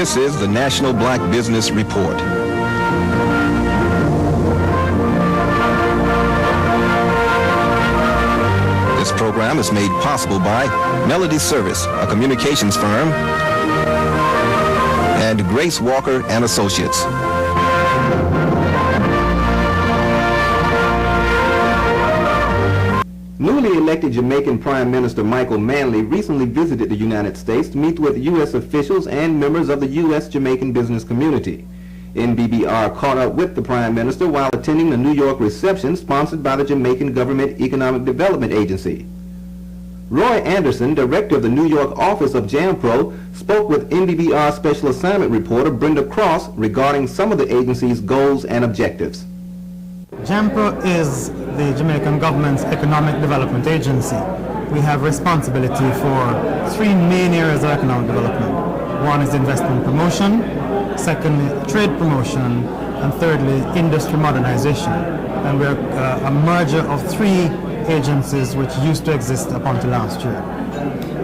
This is the National Black Business Report. This program is made possible by Melody Service, a communications firm, and Grace Walker and Associates. Newly elected Jamaican Prime Minister Michael Manley recently visited the United States to meet with U.S. officials and members of the U.S. Jamaican business community. NBBR caught up with the Prime Minister while attending the New York reception sponsored by the Jamaican Government Economic Development Agency. Roy Anderson, director of the New York office of JAMPRO, spoke with NBBR Special Assignment reporter Brenda Cross regarding some of the agency's goals and objectives. JAMPRO is the Jamaican government's economic development agency. We have responsibility for three main areas of economic development. One is investment promotion, secondly trade promotion, and thirdly industry modernization. And we're a merger of three agencies which used to exist up until last year.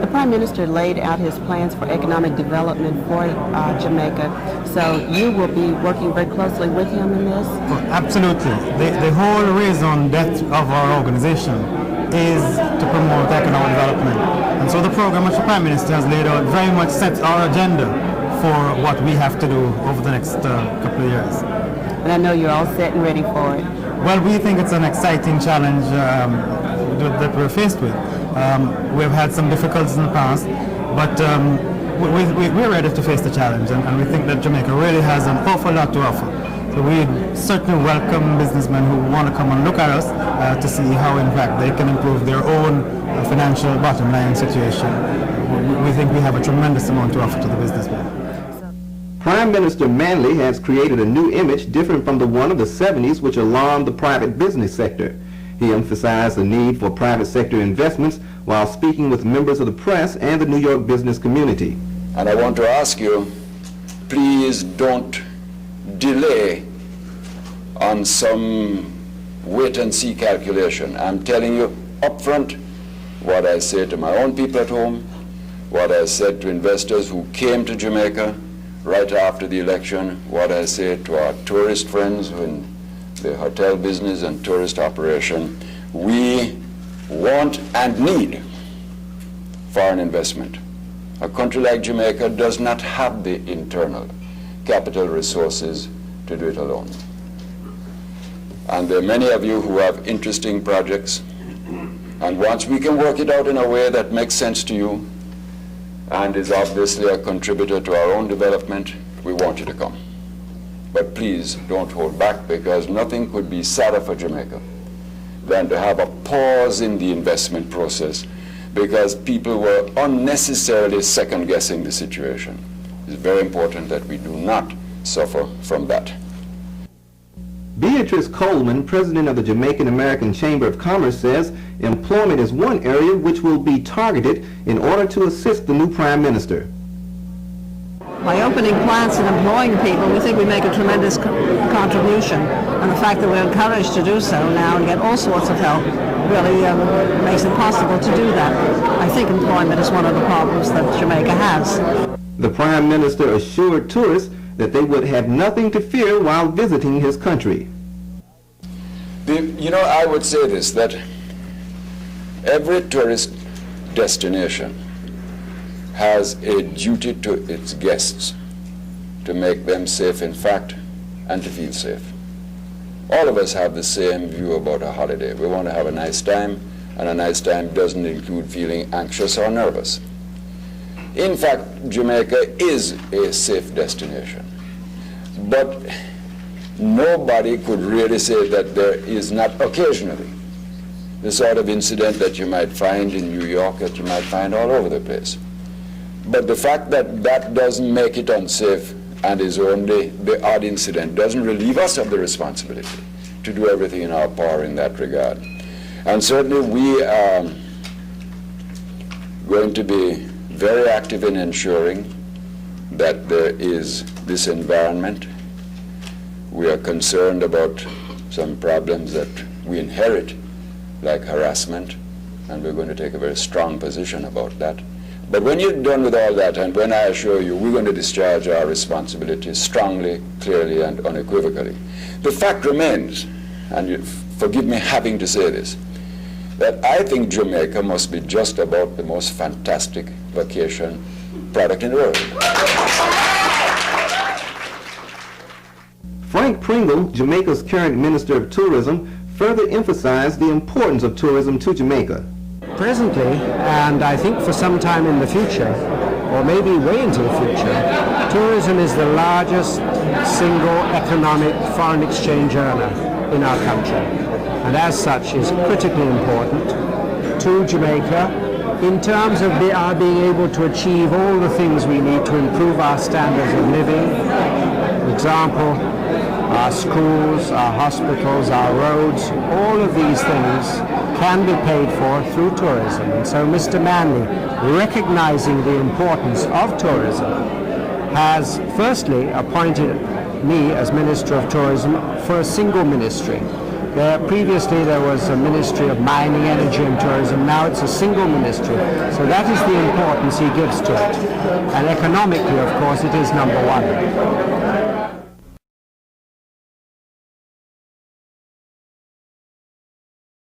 The Prime Minister laid out his plans for economic development for Jamaica, so you will be working very closely with him in this? Well, absolutely. The whole raison d'etre of our organization is to promote economic development. And so the program which the Prime Minister has laid out very much sets our agenda for what we have to do over the next couple of years. And I know you're all set and ready for it. Well, we think it's an exciting challenge that we're faced with. We've had some difficulties in the past, but we're ready to face the challenge, and we think that Jamaica really has an awful lot to offer. So we certainly welcome businessmen who want to come and look at us to see how, in fact, they can improve their own financial bottom line situation. We think we have a tremendous amount to offer to the businessmen. Prime Minister Manley has created a new image different from the one of the 70s which alarmed the private business sector. He emphasized the need for private sector investments while speaking with members of the press and the New York business community. And I want to ask you, please don't delay on some wait-and-see calculation. I'm telling you up front what I say to my own people at home, what I said to investors who came to Jamaica right after the election, what I say to our tourist friends in the hotel business and tourist operation. We want and need foreign investment. A country like Jamaica does not have the internal capital resources to do it alone. And there are many of you who have interesting projects, and once we can work it out in a way that makes sense to you and is obviously a contributor to our own development, we want you to come. But please don't hold back, because nothing could be sadder for Jamaica than to have a pause in the investment process because people were unnecessarily second-guessing the situation. It's very important that we do not suffer from that. Beatrice Coleman, president of the Jamaican American Chamber of Commerce, says employment is one area which will be targeted in order to assist the new Prime Minister. By opening plants and employing people, we think we make a tremendous contribution. And the fact that we're encouraged to do so now and get all sorts of help really makes it possible to do that. I think employment is one of the problems that Jamaica has. The Prime Minister assured tourists that they would have nothing to fear while visiting his country. You know, I would say this, that every tourist destination has a duty to its guests to make them safe, in fact, and to feel safe. All of us have the same view about a holiday. We want to have a nice time, and a nice time doesn't include feeling anxious or nervous. In fact, Jamaica is a safe destination. But nobody could really say that there is not occasionally the sort of incident that you might find in New York, that you might find all over the place. But the fact that that doesn't make it unsafe and is only the odd incident doesn't relieve us of the responsibility to do everything in our power in that regard. And certainly we are going to be very active in ensuring that there is this environment. We are concerned about some problems that we inherit, like harassment, and we're going to take a very strong position about that. But when you're done with all that, and when I assure you we're going to discharge our responsibilities strongly, clearly, and unequivocally, the fact remains, and forgive me having to say this, that I think Jamaica must be just about the most fantastic vacation product in the world. Frank Pringle, Jamaica's current Minister of Tourism, further emphasized the importance of tourism to Jamaica. Presently, and I think for some time in the future, or maybe way into the future, tourism is the largest single economic foreign exchange earner in our country, and as such is critically important to Jamaica in terms of our being able to achieve all the things we need to improve our standards of living. For example, our schools, our hospitals, our roads, all of these things can be paid for through tourism. And so Mr. Manley, recognizing the importance of tourism, has firstly appointed me as Minister of Tourism for a single ministry. Previously there was a Ministry of Mining, Energy and Tourism. Now it's a single ministry. So that is the importance he gives to it. And economically, of course, it is number one.